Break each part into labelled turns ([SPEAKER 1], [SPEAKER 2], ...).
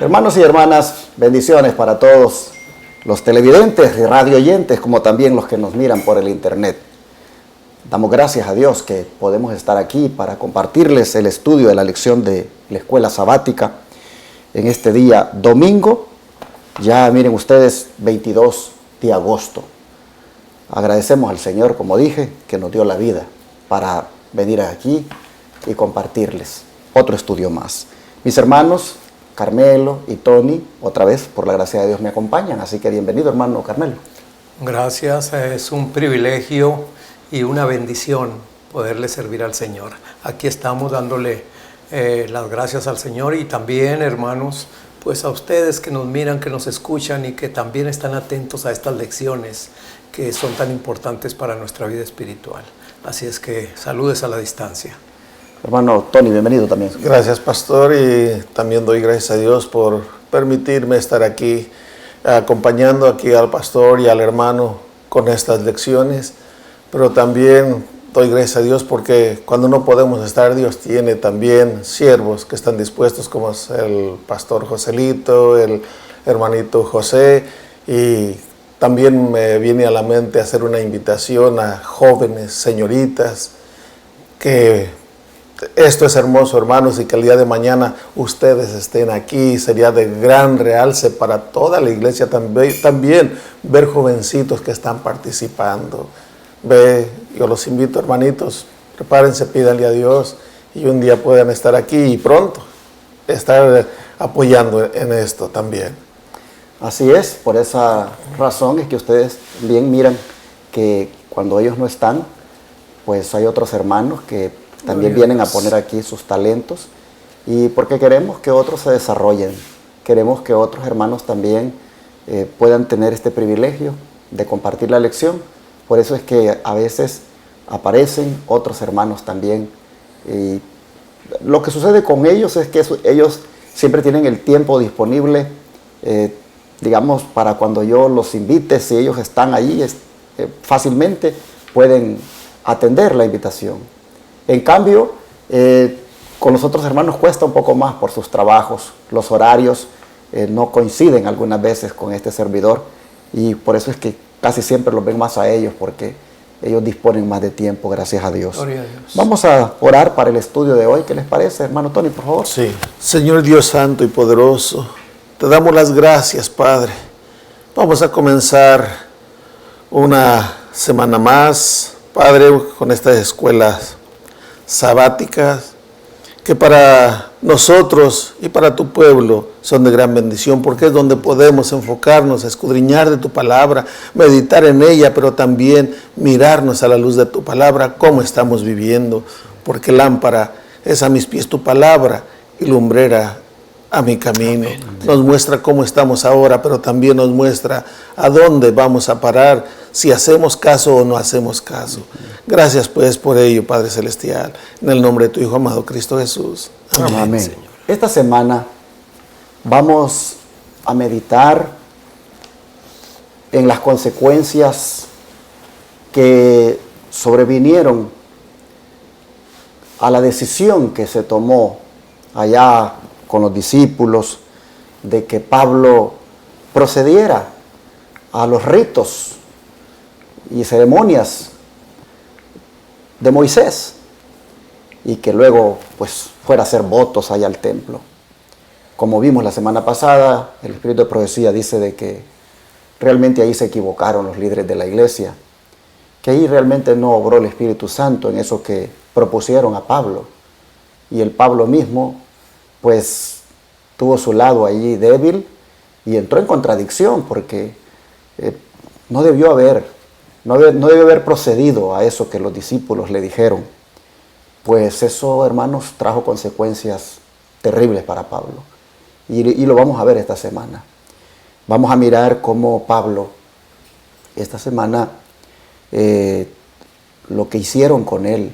[SPEAKER 1] Hermanos y hermanas, bendiciones para todos los televidentes y radio oyentes, como también los que nos miran por el internet. Damos gracias a Dios que podemos estar aquí para compartirles el estudio de la lección de la escuela sabática en este día domingo, ya miren ustedes, 22 de agosto. Agradecemos al Señor, como dije, que nos dio la vida para venir aquí y compartirles otro estudio más. Mis hermanos Carmelo y Tony, otra vez, por la gracia de Dios, me acompañan, así que bienvenido, hermano Carmelo.
[SPEAKER 2] Gracias, es un privilegio y una bendición poderle servir al Señor. Aquí estamos dándole las gracias al Señor y también, hermanos, pues a ustedes que nos miran, que nos escuchan y que también están atentos a estas lecciones que son tan importantes para nuestra vida espiritual. Así es que saludes a la distancia.
[SPEAKER 1] Hermano Tony, bienvenido también.
[SPEAKER 3] Gracias, pastor, y también doy gracias a Dios por permitirme estar aquí, acompañando aquí al pastor y al hermano con estas lecciones, pero también doy gracias a Dios porque cuando no podemos estar, Dios tiene también siervos que están dispuestos, como es el pastor Joselito, el hermanito José, y también me viene a la mente hacer una invitación a jóvenes, señoritas, que esto es hermoso, hermanos, y que el día de mañana ustedes estén aquí. Sería de gran realce para toda la iglesia también ver jovencitos que están participando. Yo los invito, hermanitos, prepárense, pídanle a Dios y un día puedan estar aquí y pronto estar apoyando en esto también.
[SPEAKER 1] Así es, por esa razón es que ustedes bien miran que cuando ellos no están, pues hay otros hermanos que también vienen a poner aquí sus talentos, y porque queremos que otros se desarrollen, queremos que otros hermanos también puedan tener este privilegio de compartir la lección. Por eso es que a veces aparecen otros hermanos también, y lo que sucede con ellos es que ellos siempre tienen el tiempo disponible, digamos, para cuando yo los invite. Si ellos están ahí, fácilmente pueden atender la invitación. En cambio, con los otros hermanos cuesta un poco más por sus trabajos. Los horarios no coinciden algunas veces con este servidor, y por eso es que casi siempre los ven más a ellos, porque ellos disponen más de tiempo, gracias a Dios.
[SPEAKER 2] Gloria a Dios.
[SPEAKER 1] Vamos a orar para el estudio de hoy. ¿Qué les parece, hermano Tony, por favor?
[SPEAKER 3] Sí. Señor Dios santo y poderoso, te damos las gracias, Padre. Vamos a comenzar una semana más, Padre, con estas escuelas sabáticas que para nosotros y para tu pueblo son de gran bendición, porque es donde podemos enfocarnos, escudriñar de tu palabra, meditar en ella, pero también mirarnos a la luz de tu palabra, cómo estamos viviendo, porque lámpara es a mis pies tu palabra y lumbrera a mi camino. Nos muestra cómo estamos ahora, pero también nos muestra a dónde vamos a parar, si hacemos caso o no hacemos caso. Gracias pues por ello, Padre Celestial, en el nombre de tu Hijo amado Cristo Jesús. Amén.
[SPEAKER 1] Amén.
[SPEAKER 2] Señor.
[SPEAKER 1] Esta semana vamos a meditar en las consecuencias que sobrevinieron a la decisión que se tomó allá con los discípulos de que Pablo procediera a los ritos y ceremonias de Moisés, y que luego pues fuera a hacer votos allá al templo. Como vimos la semana pasada, el Espíritu de Profecía dice de que realmente ahí se equivocaron los líderes de la iglesia, que ahí realmente no obró el Espíritu Santo en eso que propusieron a Pablo, y el Pablo mismo pues tuvo su lado allí débil y entró en contradicción, porque no debió haber procedido a eso que los discípulos le dijeron. Pues eso, hermanos, trajo consecuencias terribles para Pablo, y lo vamos a ver esta semana. Vamos a mirar cómo Pablo esta semana lo que hicieron con él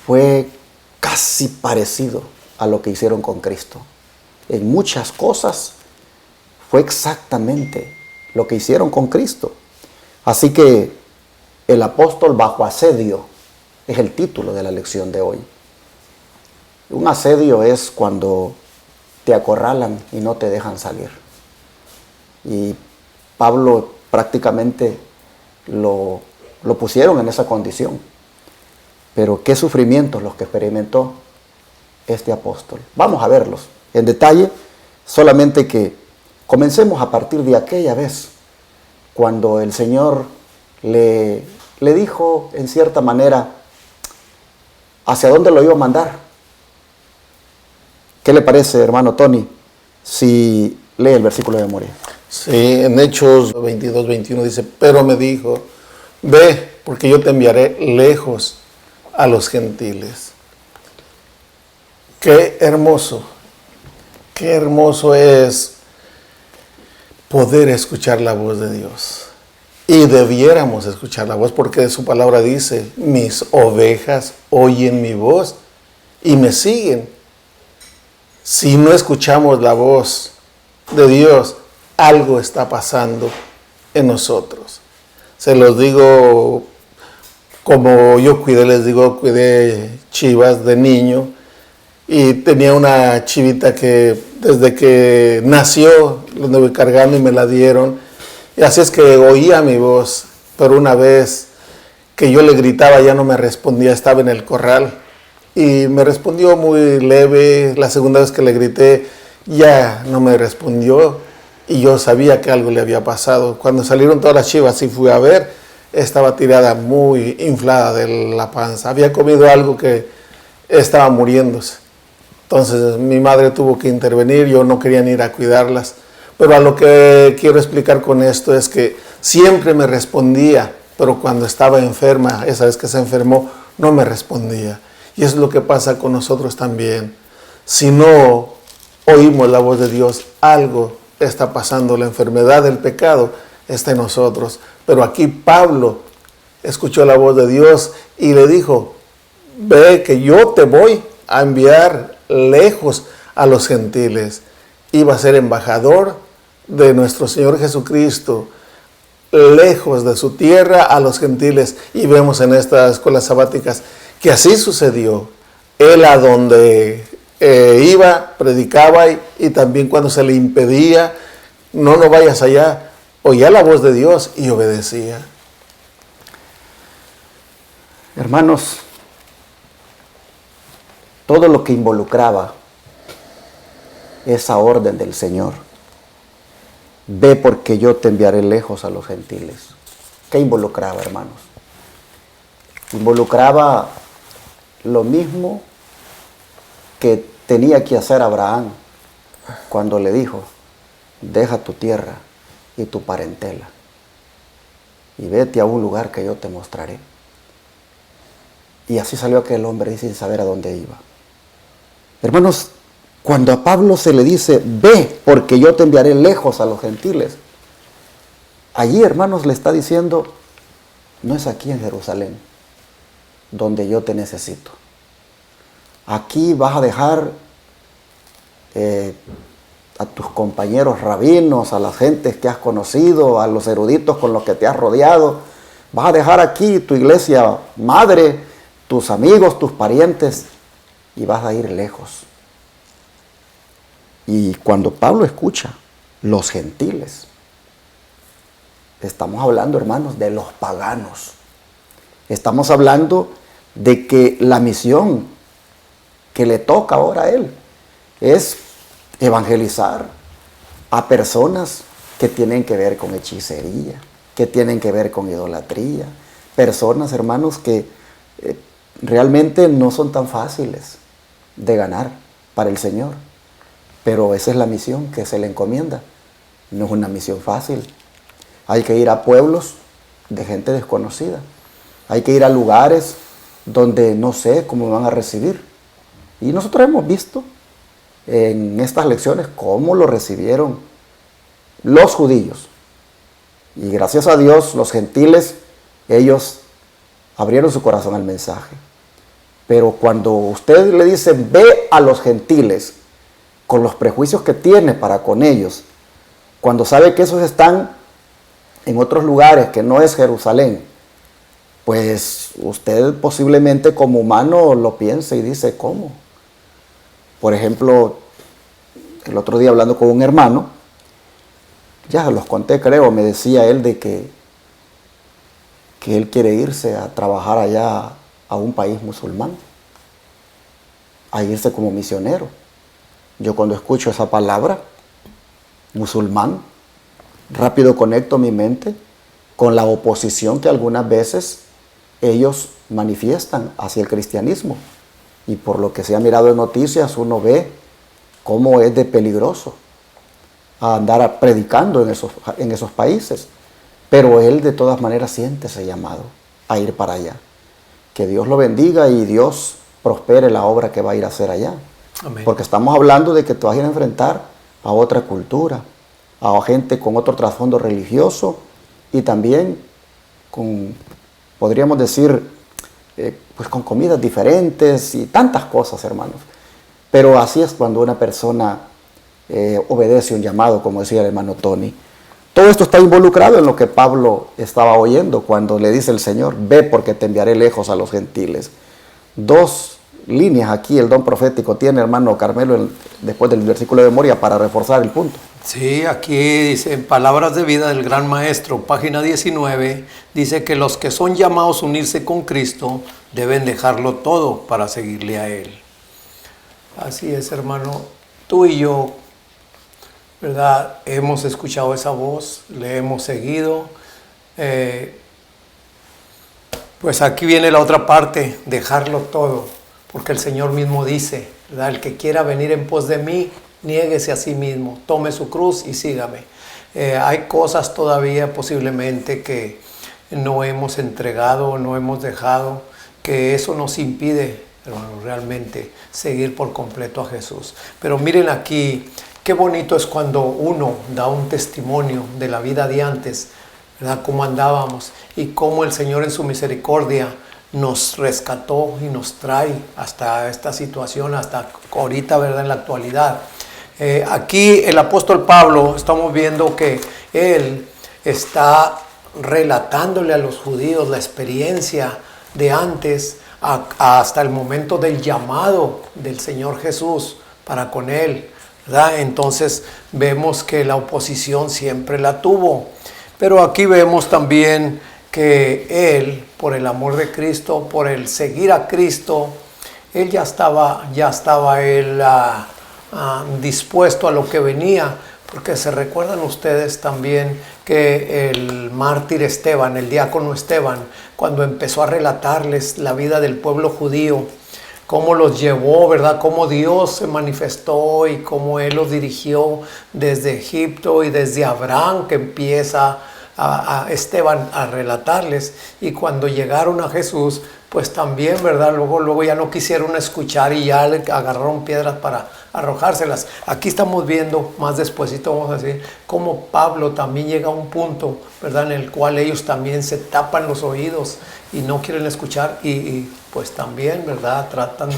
[SPEAKER 1] fue casi parecido a lo que hicieron con Cristo. En muchas cosas fue exactamente lo que hicieron con Cristo. Así que el apóstol bajo asedio es el título de la lección de hoy. Un asedio es cuando te acorralan y no te dejan salir. Y Pablo prácticamente lo pusieron en esa condición. Pero qué sufrimientos los que experimentó este apóstol. Vamos a verlos en detalle, solamente que comencemos a partir de aquella vez, cuando el Señor le dijo en cierta manera hacia dónde lo iba a mandar. ¿Qué le parece, hermano Tony, si lee el versículo de memoria?
[SPEAKER 3] Sí, en Hechos 22, 21 dice, pero me dijo, ve, porque yo te enviaré lejos a los gentiles. Qué hermoso es poder escuchar la voz de Dios. Y debiéramos escuchar la voz, porque su palabra dice, mis ovejas oyen mi voz y me siguen. Si no escuchamos la voz de Dios, algo está pasando en nosotros. Se los digo, como yo cuidé chivas de niño, y tenía una chivita que desde que nació la anduve cargando y me la dieron. Y así es que oía mi voz, pero una vez que yo le gritaba ya no me respondía, estaba en el corral. Y me respondió muy leve. La segunda vez que le grité ya no me respondió y yo sabía que algo le había pasado. Cuando salieron todas las chivas y fui a ver, estaba tirada muy inflada de la panza. Había comido algo que estaba muriéndose. Entonces mi madre tuvo que intervenir, yo no quería ni ir a cuidarlas. Pero a lo que quiero explicar con esto es que siempre me respondía, pero cuando estaba enferma, esa vez que se enfermó, no me respondía. Y eso es lo que pasa con nosotros también. Si no oímos la voz de Dios, algo está pasando. La enfermedad del pecado está en nosotros. Pero aquí Pablo escuchó la voz de Dios y le dijo, ve que yo te voy a enviar lejos a los gentiles. Iba a ser embajador de nuestro Señor Jesucristo, lejos de su tierra a los gentiles. Y vemos en estas escuelas sabáticas que así sucedió. Él a donde iba, predicaba y también cuando se le impedía, no vayas allá, oía la voz de Dios y obedecía.
[SPEAKER 1] Hermanos, todo lo que involucraba esa orden del Señor, ve porque yo te enviaré lejos a los gentiles. ¿Qué involucraba, hermanos? Involucraba lo mismo que tenía que hacer Abraham cuando le dijo, deja tu tierra y tu parentela y vete a un lugar que yo te mostraré. Y así salió aquel hombre sin saber a dónde iba. Hermanos, cuando a Pablo se le dice, ve porque yo te enviaré lejos a los gentiles, allí, hermanos, le está diciendo, no es aquí en Jerusalén donde yo te necesito. Aquí vas a dejar a tus compañeros rabinos, a las gentes que has conocido, a los eruditos con los que te has rodeado. Vas a dejar aquí tu iglesia madre, tus amigos, tus parientes, y vas a ir lejos. Y cuando Pablo escucha los gentiles, estamos hablando, hermanos, de los paganos. Estamos hablando de que la misión que le toca ahora a él es evangelizar a personas que tienen que ver con hechicería, que tienen que ver con idolatría. Personas, hermanos, que realmente no son tan fáciles de ganar para el Señor. Pero esa es la misión que se le encomienda. No es una misión fácil. Hay que ir a pueblos de gente desconocida. Hay que ir a lugares donde no sé cómo me van a recibir. Y nosotros hemos visto en estas lecciones cómo lo recibieron los judíos. Y gracias a Dios, los gentiles, ellos abrieron su corazón al mensaje. Pero cuando usted le dice, ve a los gentiles, con los prejuicios que tiene para con ellos, cuando sabe que esos están en otros lugares que no es Jerusalén, pues usted posiblemente como humano lo piensa y dice, ¿cómo? Por ejemplo, el otro día hablando con un hermano, ya los conté creo, me decía él de que él quiere irse a trabajar allá a un país musulmán, a irse como misionero. Yo cuando escucho esa palabra, musulmán, rápido conecto mi mente con la oposición que algunas veces ellos manifiestan hacia el cristianismo. Y por lo que se ha mirado en noticias, uno ve cómo es de peligroso andar predicando en esos países. Pero él de todas maneras siente ese llamado a ir para allá. Que Dios lo bendiga y Dios prospere la obra que va a ir a hacer allá.
[SPEAKER 2] Amén.
[SPEAKER 1] Porque estamos hablando de que te vas a ir a enfrentar a otra cultura, a gente con otro trasfondo religioso y también con, podríamos decir, pues con comidas diferentes y tantas cosas, hermanos. Pero así es cuando una persona obedece un llamado, como decía el hermano Tony. Todo esto está involucrado en lo que Pablo estaba oyendo cuando le dice el Señor, ve porque te enviaré lejos a los gentiles. Dos líneas aquí el don profético tiene, hermano Carmelo, después del versículo de memoria, para reforzar el punto.
[SPEAKER 2] Sí, aquí dice, en Palabras de Vida del Gran Maestro, página 19, dice que los que son llamados a unirse con Cristo deben dejarlo todo para seguirle a Él. Así es, hermano, tú y yo, ¿verdad? Hemos escuchado esa voz, le hemos seguido. Pues aquí viene la otra parte, dejarlo todo, porque el Señor mismo dice, ¿verdad? El que quiera venir en pos de mí, niéguese a sí mismo, tome su cruz y sígame. Hay cosas todavía posiblemente que no hemos entregado, no hemos dejado, que eso nos impide, hermano, realmente seguir por completo a Jesús. Pero miren aquí, qué bonito es cuando uno da un testimonio de la vida de antes, ¿verdad? Cómo andábamos y cómo el Señor en su misericordia nos rescató y nos trae hasta esta situación, hasta ahorita, ¿verdad? En la actualidad. Aquí el apóstol Pablo, estamos viendo que él está relatándole a los judíos la experiencia de antes hasta el momento del llamado del Señor Jesús para con él, ¿verdad? Entonces vemos que la oposición siempre la tuvo, pero aquí vemos también que él, por el amor de Cristo, por el seguir a Cristo, él ya estaba él dispuesto a lo que venía, porque se recuerdan ustedes también que el mártir Esteban, el diácono Esteban, cuando empezó a relatarles la vida del pueblo judío, cómo los llevó, ¿verdad? Cómo Dios se manifestó y cómo Él los dirigió desde Egipto y desde Abraham, que empieza a Esteban a relatarles, y cuando llegaron a Jesús, pues también, ¿verdad? Luego ya no quisieron escuchar y ya le agarraron piedras para arrojárselas. Aquí estamos viendo, más despuesito vamos a decir, cómo Pablo también llega a un punto, ¿verdad? En el cual ellos también se tapan los oídos y no quieren escuchar y pues también, ¿verdad? Tratan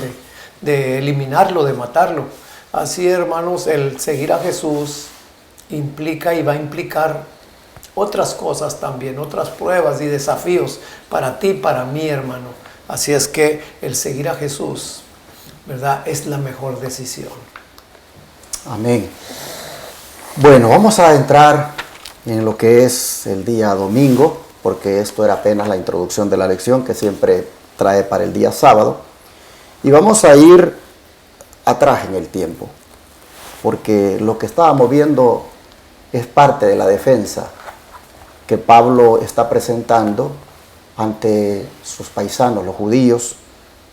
[SPEAKER 2] de eliminarlo, de matarlo. Así, hermanos, el seguir a Jesús implica y va a implicar otras cosas también, otras pruebas y desafíos para ti, para mí, hermano. Así es que el seguir a Jesús, ¿verdad? Es la mejor decisión.
[SPEAKER 1] Amén. Bueno, vamos a entrar en lo que es el día domingo, porque esto era apenas la introducción de la lección que siempre trae para el día sábado. Y vamos a ir atrás en el tiempo, porque lo que estábamos viendo es parte de la defensa que Pablo está presentando ante sus paisanos, los judíos,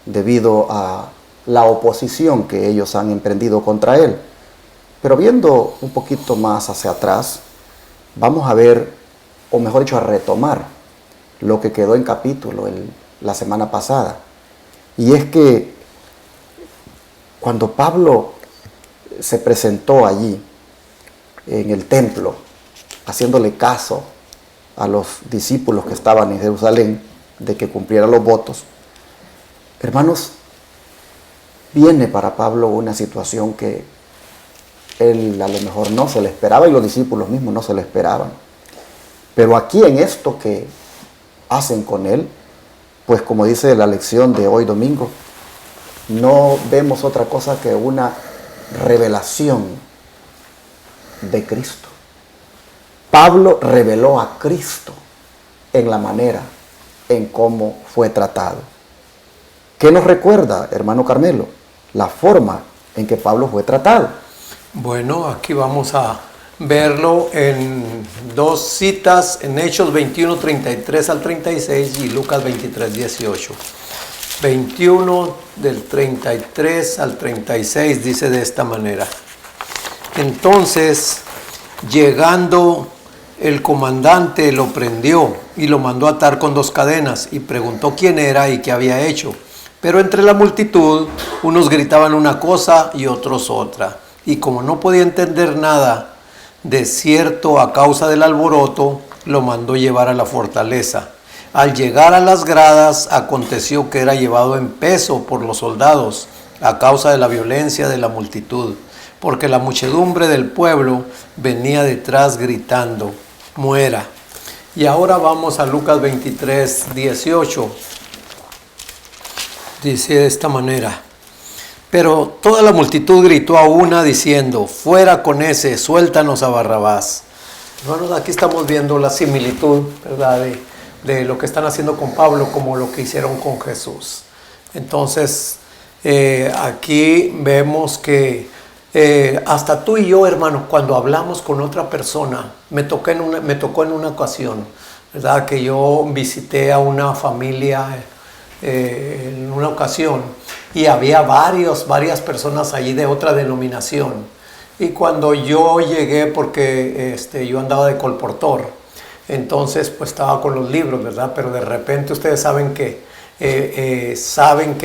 [SPEAKER 1] debido a la oposición que ellos han emprendido contra él. Pero viendo un poquito más hacia atrás, vamos a ver, o mejor dicho, a retomar lo que quedó en capítulo la semana pasada. Y es que cuando Pablo se presentó allí, en el templo, haciéndole caso a los discípulos que estaban en Jerusalén, de que cumplieran los votos, hermanos, viene para Pablo una situación que él a lo mejor no se le esperaba y los discípulos mismos no se le esperaban. Pero aquí en esto que hacen con él, pues como dice la lección de hoy domingo, no vemos otra cosa que una revelación de Cristo. Pablo reveló a Cristo en la manera en cómo fue tratado. ¿Qué nos recuerda, hermano Carmelo? La forma en que Pablo fue tratado.
[SPEAKER 2] Bueno, aquí vamos a verlo en dos citas, en Hechos 21, 33 al 36 y Lucas 23, 18. 21 del 33 al 36 dice de esta manera: entonces, llegando el comandante, lo prendió y lo mandó atar con 2 cadenas y preguntó quién era y qué había hecho. Pero entre la multitud, unos gritaban una cosa y otros otra. Y como no podía entender nada, de cierto a causa del alboroto, lo mandó llevar a la fortaleza. Al llegar a las gradas, aconteció que era llevado en peso por los soldados, a causa de la violencia de la multitud, porque la muchedumbre del pueblo venía detrás gritando: muera. Y ahora vamos a Lucas 23, 18. Dice de esta manera: pero toda la multitud gritó a una diciendo: fuera con ese, suéltanos a Barrabás. Hermanos, aquí estamos viendo la similitud, ¿verdad?, de lo que están haciendo con Pablo como lo que hicieron con Jesús. Entonces, aquí vemos que hasta tú y yo, hermano, cuando hablamos con otra persona, me tocó en una ocasión, ¿verdad?, que yo visité a una familia en una ocasión y había varias personas allí de otra denominación. Y cuando yo llegué, porque yo andaba de colportor, entonces pues estaba con los libros, ¿verdad? Pero de repente ustedes saben que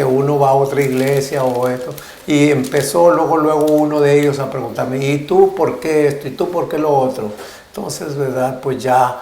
[SPEAKER 2] uno va a otra iglesia o esto, y empezó luego uno de ellos a preguntarme: ¿y tú por qué esto? ¿Y tú por qué lo otro? Entonces, ¿verdad? Pues ya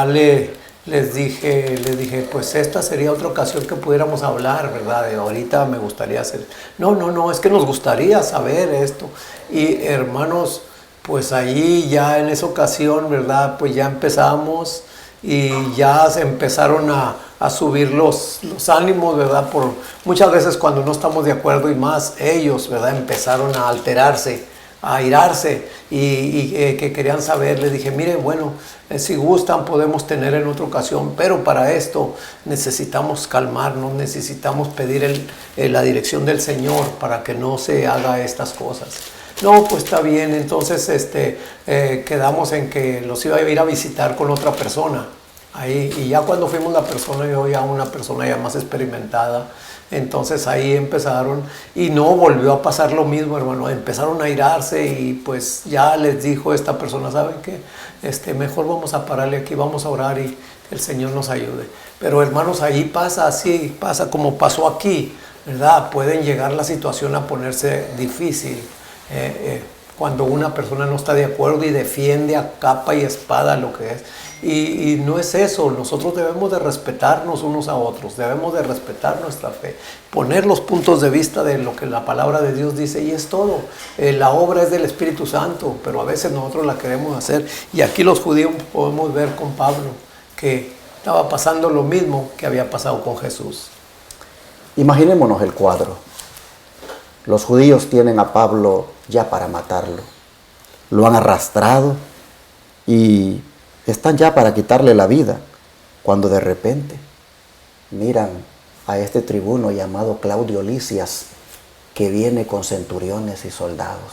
[SPEAKER 2] les dije, pues esta sería otra ocasión que pudiéramos hablar, ¿verdad? De ahorita me gustaría hacer. No, es que nos gustaría saber esto. Y hermanos, pues ahí ya en esa ocasión, ¿verdad? Pues ya empezamos y ya se empezaron a subir los ánimos, ¿verdad? Por muchas veces cuando no estamos de acuerdo, y más ellos, ¿verdad? Empezaron a alterarse, a airarse y que querían saber. Les dije: mire, bueno, si gustan podemos tener en otra ocasión, pero para esto necesitamos calmarnos, necesitamos pedir la dirección del Señor para que no se haga estas cosas. No, pues está bien. Entonces quedamos en que los iba a ir a visitar con otra persona ahí, y ya cuando fuimos la persona, yo ya una persona ya más experimentada, entonces ahí empezaron, y no volvió a pasar lo mismo, hermano. Empezaron a airarse y pues ya les dijo esta persona: ¿saben qué? Mejor vamos a pararle aquí, vamos a orar y que el Señor nos ayude. Pero hermanos, ahí pasa así, pasa como pasó aquí, ¿verdad? Pueden llegar la situación a ponerse difícil cuando una persona no está de acuerdo y defiende a capa y espada lo que es. Y no es eso. Nosotros debemos de respetarnos unos a otros, debemos de respetar nuestra fe, poner los puntos de vista de lo que la palabra de Dios dice, y es todo. La obra es del Espíritu Santo, pero a veces nosotros la queremos hacer. Y aquí los judíos podemos ver con Pablo que estaba pasando lo mismo que había pasado con Jesús.
[SPEAKER 1] Imaginémonos el cuadro. Los judíos tienen a Pablo ya para matarlo. Lo han arrastrado y están ya para quitarle la vida, cuando de repente miran a este tribuno llamado Claudio Lisias, que viene con centuriones y soldados.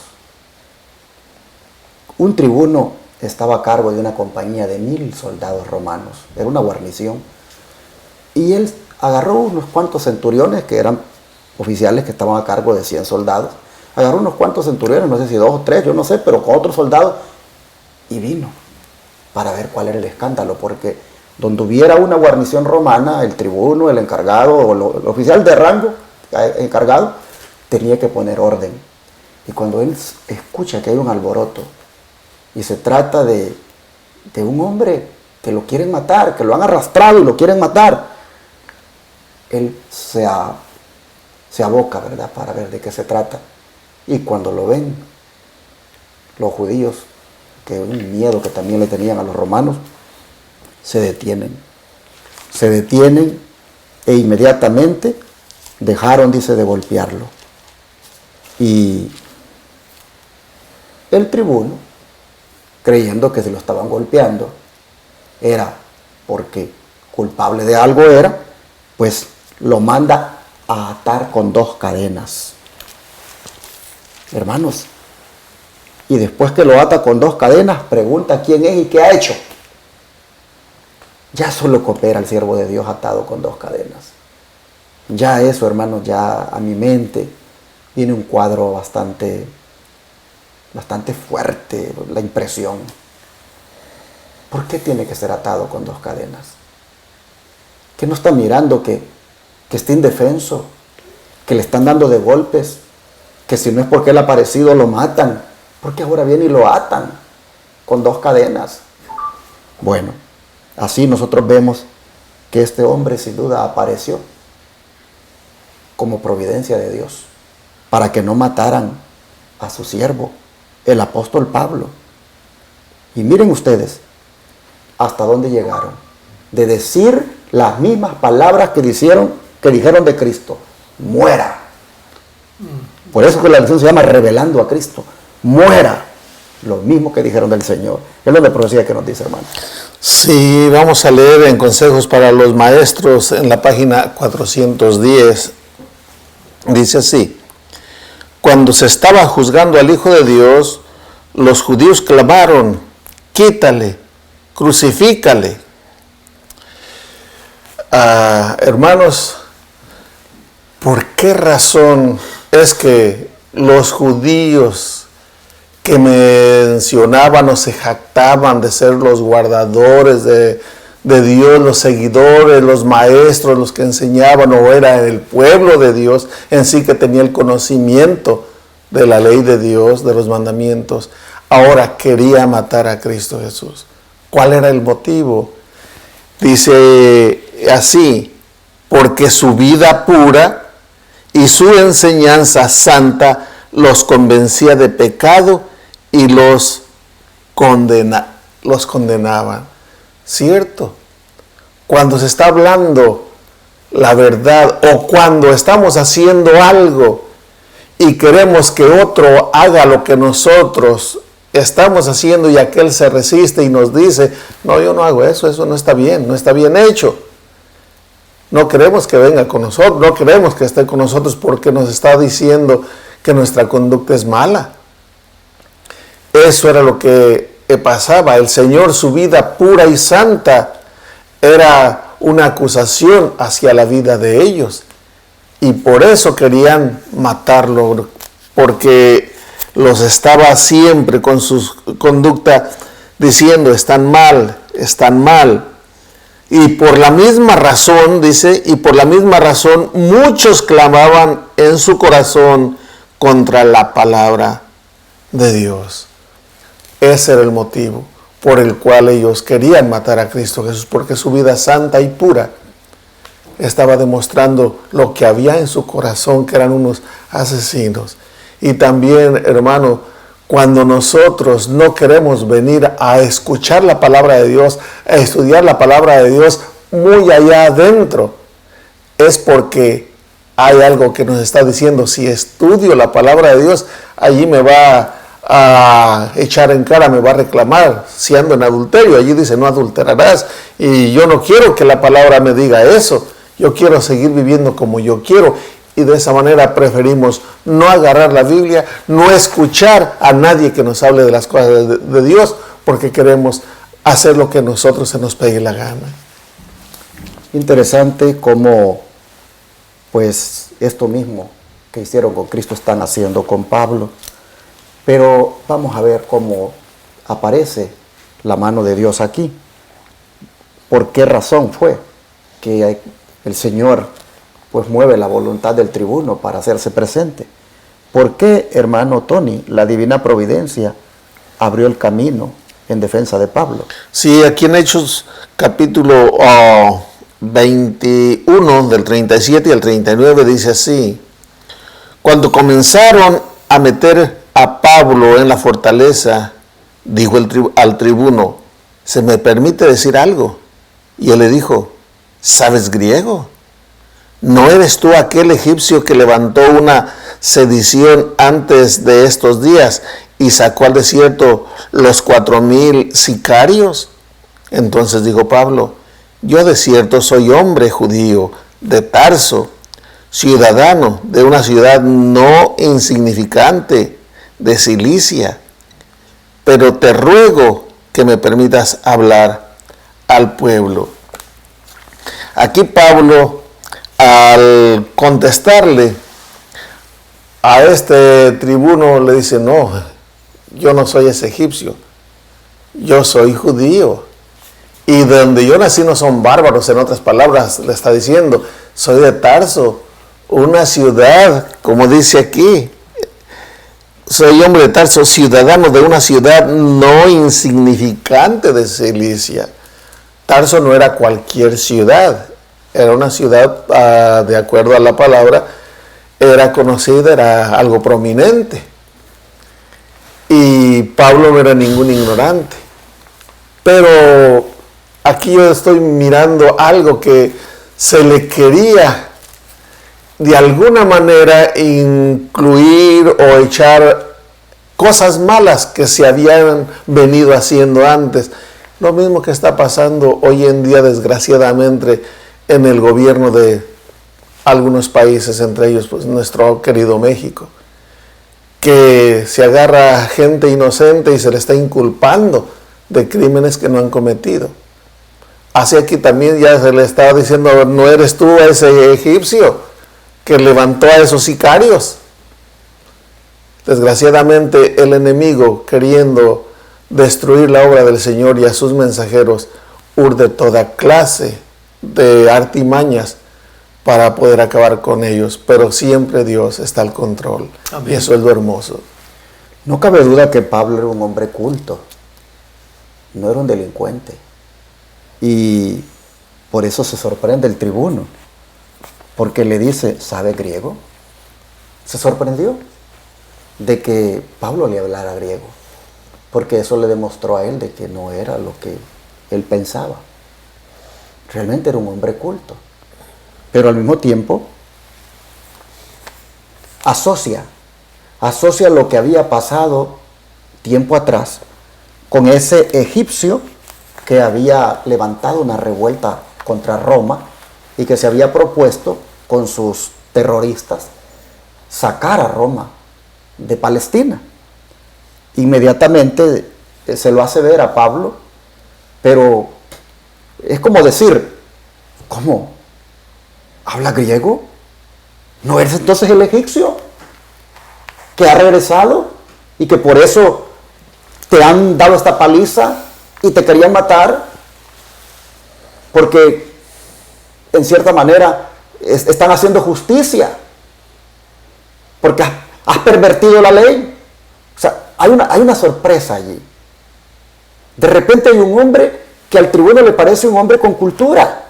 [SPEAKER 1] Un tribuno estaba a cargo de una compañía de 1000 soldados romanos, era una guarnición, y él agarró unos cuantos centuriones, que eran oficiales que estaban a cargo de 100 soldados, agarró unos cuantos centuriones, no sé si 2 o 3, yo no sé, pero con otros soldados, y vino para ver cuál era el escándalo, porque donde hubiera una guarnición romana, el tribuno, el encargado o el oficial de rango encargado tenía que poner orden. Y cuando él escucha que hay un alboroto y se trata de un hombre que lo quieren matar, que lo han arrastrado y lo quieren matar, él se aboca, ¿verdad?, para ver de qué se trata. Y cuando lo ven los judíos, que un miedo que también le tenían a los romanos, se detienen e inmediatamente dejaron, dice, de golpearlo. Y el tribuno creyendo que si lo estaban golpeando era porque culpable de algo era, pues lo manda a atar con 2 cadenas. Hermanos, y después que lo ata con 2 cadenas, pregunta quién es y qué ha hecho. Ya solo coopera el siervo de Dios atado con 2 cadenas. Ya eso, hermanos, ya a mi mente viene un cuadro bastante fuerte, la impresión. ¿Por qué tiene que ser atado con 2 cadenas? ¿Que no está mirando que está indefenso? ¿Que le están dando de golpes? ¿Que si no es porque él ha aparecido lo matan? Porque ahora viene y lo atan con 2 cadenas. Bueno, así nosotros vemos que este hombre sin duda apareció como providencia de Dios para que no mataran a su siervo, el apóstol Pablo. Y miren ustedes hasta dónde llegaron, de decir las mismas palabras que dijeron de Cristo: muera. Por eso que la lección se llama revelando a Cristo. Muera. Lo mismo que dijeron del Señor. Es lo de profecía que nos dice, hermano.
[SPEAKER 3] Sí, vamos a leer en Consejos para los Maestros en la página 410. Dice así: cuando se estaba juzgando al Hijo de Dios, los judíos clamaron: quítale, crucifícale. Hermanos, ¿por qué razón es que los judíos que mencionaban o se jactaban de ser los guardadores de Dios, los seguidores, los maestros, los que enseñaban, o era el pueblo de Dios en sí que tenía el conocimiento de la ley de Dios, de los mandamientos, ahora quería matar a Cristo Jesús? ¿Cuál era el motivo? Dice así: porque su vida pura y su enseñanza santa los convencía de pecado y los condenaban. ¿Cierto? Cuando se está hablando la verdad, o cuando estamos haciendo algo y queremos que otro haga lo que nosotros estamos haciendo, y aquel se resiste y nos dice: no, yo no hago eso, eso no está bien, no está bien hecho. No queremos que venga con nosotros, no queremos que esté con nosotros porque nos está diciendo que nuestra conducta es mala. Eso era lo que pasaba. El Señor, su vida pura y santa, era una acusación hacia la vida de ellos. Y por eso querían matarlo, porque los estaba siempre con su conducta diciendo: están mal, están mal. Y por la misma razón, dice, y por la misma razón muchos clamaban en su corazón contra la palabra de Dios. Ese era el motivo por el cual ellos querían matar a Cristo Jesús, porque su vida santa y pura estaba demostrando lo que había en su corazón, que eran unos asesinos. Y también, hermano, cuando nosotros no queremos venir a escuchar la palabra de Dios, a estudiar la palabra de Dios muy allá adentro, es porque hay algo que nos está diciendo: si estudio la palabra de Dios, allí me va a echar en cara, me va a reclamar si ando en adulterio. Allí dice: no adulterarás, y yo no quiero que la palabra me diga eso. Yo quiero seguir viviendo como yo quiero, y de esa manera preferimos no agarrar la Biblia, no escuchar a nadie que nos hable de las cosas de Dios, porque queremos hacer lo que a nosotros se nos pegue la gana.
[SPEAKER 1] Interesante cómo, pues, esto mismo que hicieron con Cristo están haciendo con Pablo. Pero vamos a ver cómo aparece la mano de Dios aquí. ¿Por qué razón fue que el Señor pues mueve la voluntad del tribuno para hacerse presente? ¿Por qué, hermano Tony, la divina providencia abrió el camino en defensa de Pablo?
[SPEAKER 3] Sí, aquí en Hechos capítulo 21, del 37 al 39, dice así: cuando comenzaron a meter a Pablo en la fortaleza, dijo al tribuno: ¿se me permite decir algo? Y él le dijo: ¿sabes griego? ¿no eres tú aquel egipcio que levantó una sedición antes de estos días y sacó al desierto los 4,000 sicarios? Entonces dijo Pablo: yo de cierto soy hombre judío de Tarso, ciudadano de una ciudad no insignificante de Cilicia, pero te ruego que me permitas hablar al pueblo. Aquí Pablo, al contestarle a este tribuno, le dice: no, yo no soy ese egipcio, yo soy judío. Y de donde yo nací no son bárbaros. En otras palabras, le está diciendo: soy de Tarso, una ciudad, como dice aquí, soy hombre de Tarso, ciudadano de una ciudad no insignificante de Cilicia. Tarso no era cualquier ciudad, era una ciudad, de acuerdo a la palabra, era conocida, era algo prominente. Y Pablo no era ningún ignorante. Pero aquí yo estoy mirando algo que se le quería de alguna manera incluir o echar cosas malas que se habían venido haciendo antes. Lo mismo que está pasando hoy en día, desgraciadamente, en el gobierno de algunos países, entre ellos pues nuestro querido México, que se agarra a gente inocente y se le está inculpando de crímenes que no han cometido. Así aquí también ya se le estaba diciendo: ¿no eres tú ese egipcio que levantó a esos sicarios? Desgraciadamente el enemigo, queriendo destruir la obra del Señor y a sus mensajeros, urde toda clase de artimañas para poder acabar con ellos, pero siempre Dios está al control. Amén. Y eso es lo hermoso.
[SPEAKER 1] No cabe duda que Pablo era un hombre culto, no era un delincuente. Y por eso se sorprende el tribuno, porque le dice: ¿sabe griego? Se sorprendió de que Pablo le hablara griego, porque eso le demostró a él de que no era lo que él pensaba. Realmente era un hombre culto, pero al mismo tiempo asocia lo que había pasado tiempo atrás con ese egipcio que había levantado una revuelta contra Roma y que se había propuesto con sus terroristas sacar a Roma de Palestina. Inmediatamente se lo hace ver a Pablo, pero es como decir: ¿cómo? ¿Habla griego? ¿No eres entonces el egipcio que ha regresado y que por eso te han dado esta paliza y te querían matar? Porque en cierta manera están haciendo justicia, porque has pervertido la ley. O sea, hay una sorpresa allí. De repente hay un hombre que al tribuno le parece un hombre con cultura,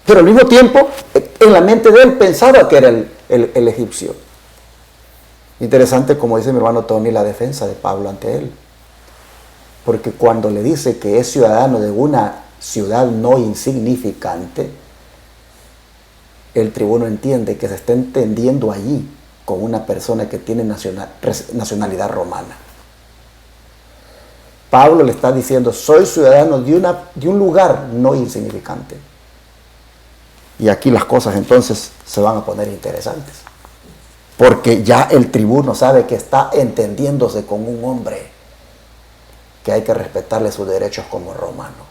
[SPEAKER 1] pero al mismo tiempo en la mente de él pensaba que era el egipcio. Interesante, como dice mi hermano Tony, la defensa de Pablo ante él, porque cuando le dice que es ciudadano de una ciudad no insignificante, el tribuno entiende que se está entendiendo allí con una persona que tiene nacionalidad romana. Pablo le está diciendo: soy ciudadano de un lugar no insignificante. Y aquí las cosas entonces se van a poner interesantes, porque ya el tribuno sabe que está entendiéndose con un hombre que hay que respetarle sus derechos como romano.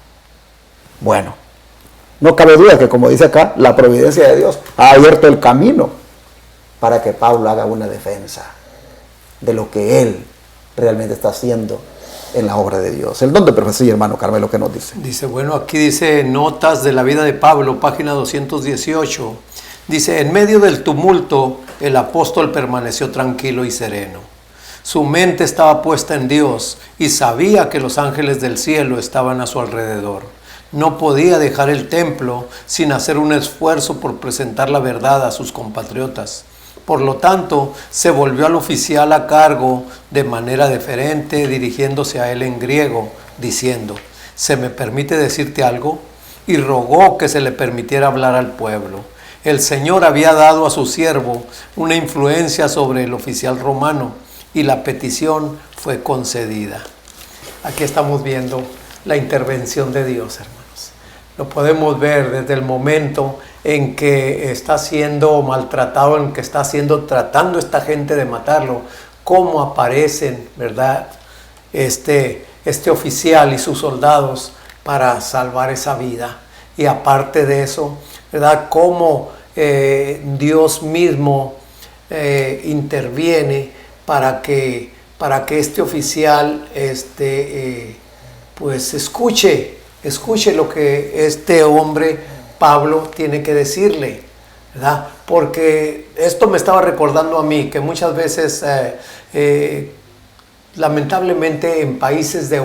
[SPEAKER 1] Bueno, no cabe duda que, como dice acá, la providencia de Dios ha abierto el camino para que Pablo haga una defensa de lo que él realmente está haciendo en la obra de Dios. El don de profecía, hermano Carmelo, ¿qué nos dice?
[SPEAKER 2] Dice, bueno, aquí dice Notas de la vida de Pablo, página 218. Dice: en medio del tumulto, el apóstol permaneció tranquilo y sereno. Su mente estaba puesta en Dios y sabía que los ángeles del cielo estaban a su alrededor. No podía dejar el templo sin hacer un esfuerzo por presentar la verdad a sus compatriotas. Por lo tanto, se volvió al oficial a cargo de manera deferente, dirigiéndose a él en griego, diciendo: ¿se me permite decirte algo? Y rogó que se le permitiera hablar al pueblo. El Señor había dado a su siervo una influencia sobre el oficial romano y la petición fue concedida. Aquí estamos viendo la intervención de Dios, hermanos. Lo podemos ver desde el momento en que está siendo maltratado, en que está tratando esta gente de matarlo, cómo aparecen, ¿verdad? Este oficial y sus soldados para salvar esa vida. Y aparte de eso, ¿verdad? Cómo Dios mismo interviene para que este oficial pues escuche lo que este hombre Pablo tiene que decirle, ¿verdad? Porque esto me estaba recordando a mí que muchas veces lamentablemente en países de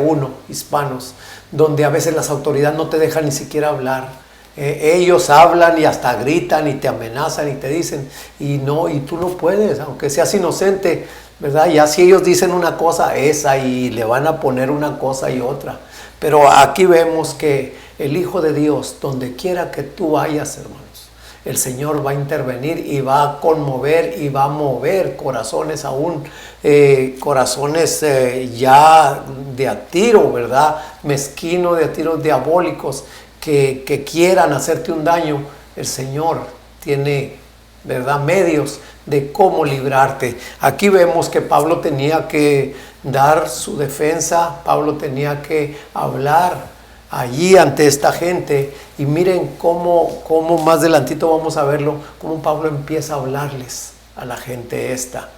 [SPEAKER 2] hispanos, donde a veces las autoridades no te dejan ni siquiera hablar. Ellos hablan y hasta gritan y te amenazan y te dicen, y tú no puedes, aunque seas inocente, ¿verdad? Ya si ellos dicen una cosa, esa, y le van a poner una cosa y otra. Pero aquí vemos que el Hijo de Dios, donde quiera que tú vayas, hermanos, el Señor va a intervenir y va a conmover y va a mover corazones aún, corazones ya de a tiro, ¿verdad? Mezquino, de a tiros diabólicos, que quieran hacerte un daño. El Señor tiene, ¿verdad?, medios de cómo librarte. Aquí vemos que Pablo tenía que dar su defensa, Pablo tenía que hablar allí ante esta gente, y miren cómo más adelantito vamos a verlo, cómo Pablo empieza a hablarles a la gente esta,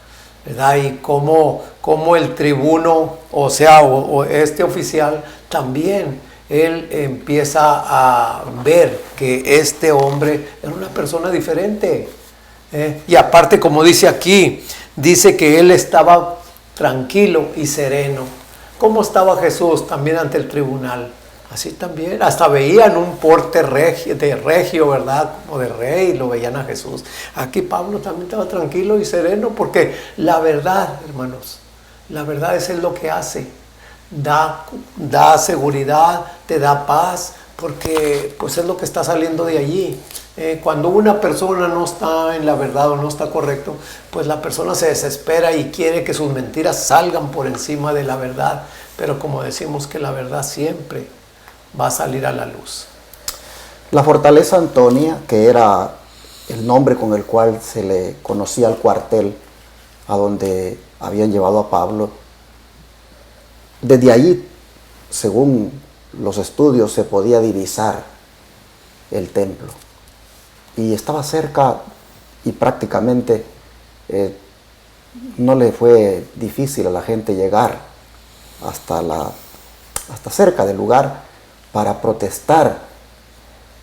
[SPEAKER 2] ¿verdad? Y cómo el tribuno, o este oficial también, él empieza a ver que este hombre era una persona diferente. Y aparte, como dice aquí, dice que él estaba tranquilo y sereno. ¿Cómo estaba Jesús también ante el tribunal? Así también, hasta veían un porte regio, ¿verdad? Como de rey, lo veían a Jesús. Aquí Pablo también estaba tranquilo y sereno, porque la verdad, hermanos, la verdad es lo que hace. Da seguridad, te da paz, porque pues es lo que está saliendo de allí. Cuando una persona no está en la verdad o no está correcto, pues la persona se desespera y quiere que sus mentiras salgan por encima de la verdad. Pero como decimos, que la verdad siempre va a salir a la luz.
[SPEAKER 1] La fortaleza Antonia, que era el nombre con el cual se le conocía al cuartel a donde habían llevado a Pablo, desde ahí, según los estudios, se podía divisar el templo. Y estaba cerca, y prácticamente no le fue difícil a la gente llegar hasta cerca del lugar para protestar,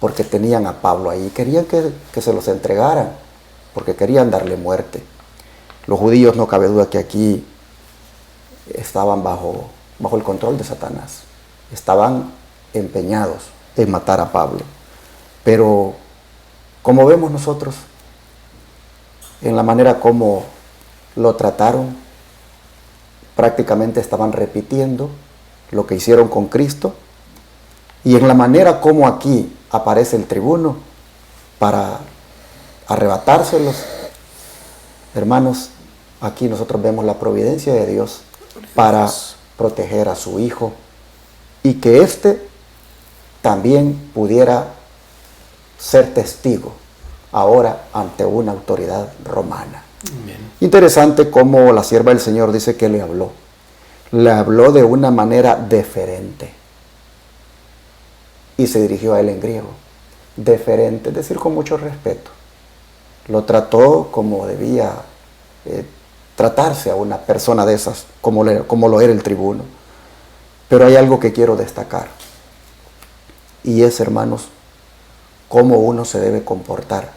[SPEAKER 1] porque tenían a Pablo ahí. Querían que se los entregaran, porque querían darle muerte. Los judíos, no cabe duda que aquí estaban bajo el control de Satanás. Estaban empeñados en matar a Pablo. Pero como vemos nosotros, en la manera como lo trataron, prácticamente estaban repitiendo lo que hicieron con Cristo, y en la manera como aquí aparece el tribuno para arrebatárselos. Hermanos, aquí nosotros vemos la providencia de Dios para proteger a su hijo, y que éste también pudiera ser testigo ahora ante una autoridad romana.
[SPEAKER 2] Amén.
[SPEAKER 1] Interesante cómo la sierva del Señor dice que le habló de una manera deferente, y se dirigió a él en griego. Deferente, es decir, con mucho respeto. Lo trató como debía tratarse a una persona de esas, como lo era el tribuno. Pero hay algo que quiero destacar, y es, hermanos, cómo uno se debe comportar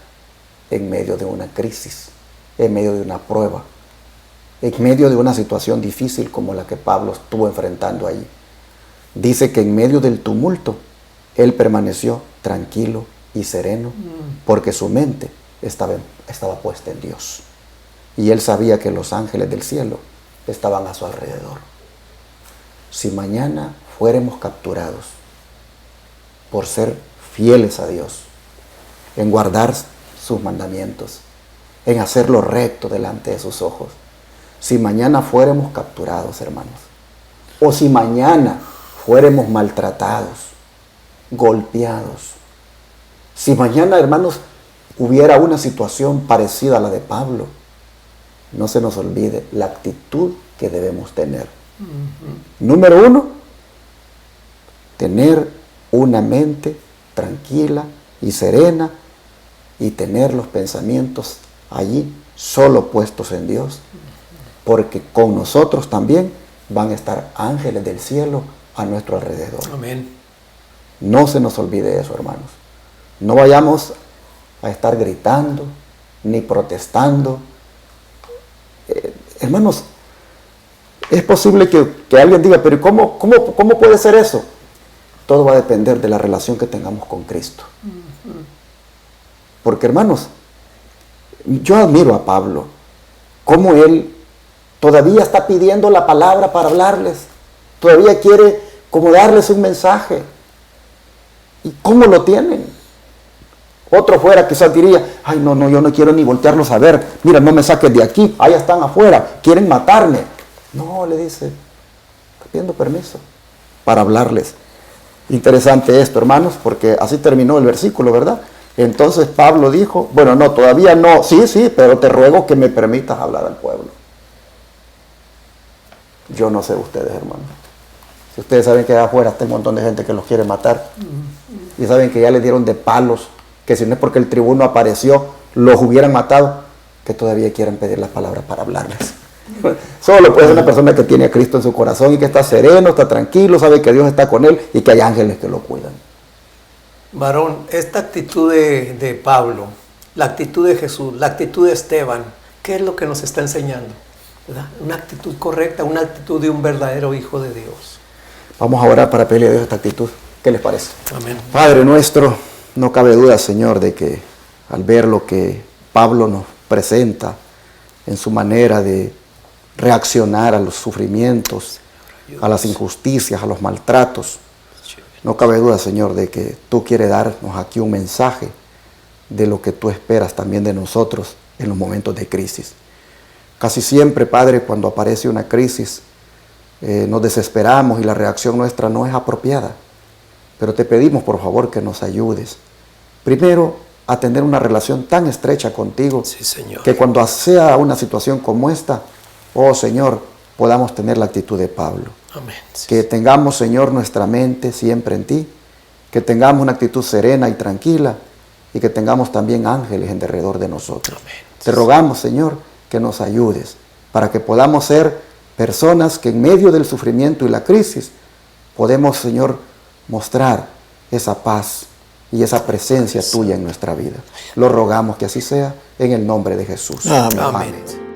[SPEAKER 1] en medio de una crisis, en medio de una prueba, en medio de una situación difícil como la que Pablo estuvo enfrentando allí. Dice que en medio del tumulto, él permaneció tranquilo y sereno, porque su mente estaba puesta en Dios. Y él sabía que los ángeles del cielo estaban a su alrededor. Si mañana fuéramos capturados por ser fieles a Dios, en guardar sus mandamientos, en hacer lo recto delante de sus ojos. Si mañana fuéramos capturados, hermanos, o si mañana fuéramos maltratados, golpeados, si mañana, hermanos, hubiera una situación parecida a la de Pablo, no se nos olvide la actitud que debemos tener. Número 1, tener una mente tranquila y serena y tener los pensamientos allí solo puestos en Dios, porque con nosotros también van a estar ángeles del cielo a nuestro alrededor.
[SPEAKER 2] Amén.
[SPEAKER 1] No se nos olvide eso, hermanos. No vayamos a estar gritando ni protestando. Hermanos, es posible que alguien diga, pero ¿cómo puede ser eso? Todo va a depender de la relación que tengamos con Cristo. Porque, hermanos, yo admiro a Pablo, cómo él todavía está pidiendo la palabra para hablarles, todavía quiere como darles un mensaje. ¿Y cómo lo tienen? Otro fuera quizás diría, ay no, yo no quiero ni voltearlos a ver, mira, no me saques de aquí, allá están afuera, quieren matarme. No, le dice, está pidiendo permiso para hablarles. Interesante esto, hermanos, porque así terminó el versículo, ¿verdad? Entonces Pablo dijo, bueno, no, todavía no, sí, pero te ruego que me permitas hablar al pueblo. Yo no sé ustedes, hermanos. Si ustedes saben que allá afuera está un montón de gente que los quiere matar, y saben que ya les dieron de palos, que si no es porque el tribuno apareció, los hubieran matado, que todavía quieren pedir las palabras para hablarles. Solo puede ser una persona que tiene a Cristo en su corazón y que está sereno, está tranquilo, sabe que Dios está con él y que hay ángeles que lo cuidan.
[SPEAKER 2] Varón, esta actitud de Pablo, la actitud de Jesús, la actitud de Esteban, ¿qué es lo que nos está enseñando? ¿Verdad? Una actitud correcta, una actitud de un verdadero hijo de Dios.
[SPEAKER 1] Vamos a orar para pedirle a Dios esta actitud. ¿Qué les parece?
[SPEAKER 2] Amén.
[SPEAKER 1] Padre nuestro, no cabe duda, Señor, de que al ver lo que Pablo nos presenta en su manera de reaccionar a los sufrimientos, a las injusticias, a los maltratos, no cabe duda, Señor, de que tú quieres darnos aquí un mensaje de lo que tú esperas también de nosotros en los momentos de crisis. Casi siempre, Padre, cuando aparece una crisis, nos desesperamos y la reacción nuestra no es apropiada. Pero te pedimos, por favor, que nos ayudes. Primero, a tener una relación tan estrecha contigo,
[SPEAKER 2] Sí, Señor.
[SPEAKER 1] que cuando sea una situación como esta, oh Señor, podamos tener la actitud de Pablo.
[SPEAKER 2] Amén. Sí,
[SPEAKER 1] Que tengamos, Señor, nuestra mente siempre en ti, que tengamos una actitud serena y tranquila y que tengamos también ángeles en derredor de nosotros.
[SPEAKER 2] Amén.
[SPEAKER 1] Te rogamos, Señor, que nos ayudes para que podamos ser personas que en medio del sufrimiento y la crisis podemos, Señor, mostrar esa paz y esa presencia tuya en nuestra vida. Lo rogamos que así sea en el nombre de Jesús.
[SPEAKER 3] Amén.
[SPEAKER 2] Amén.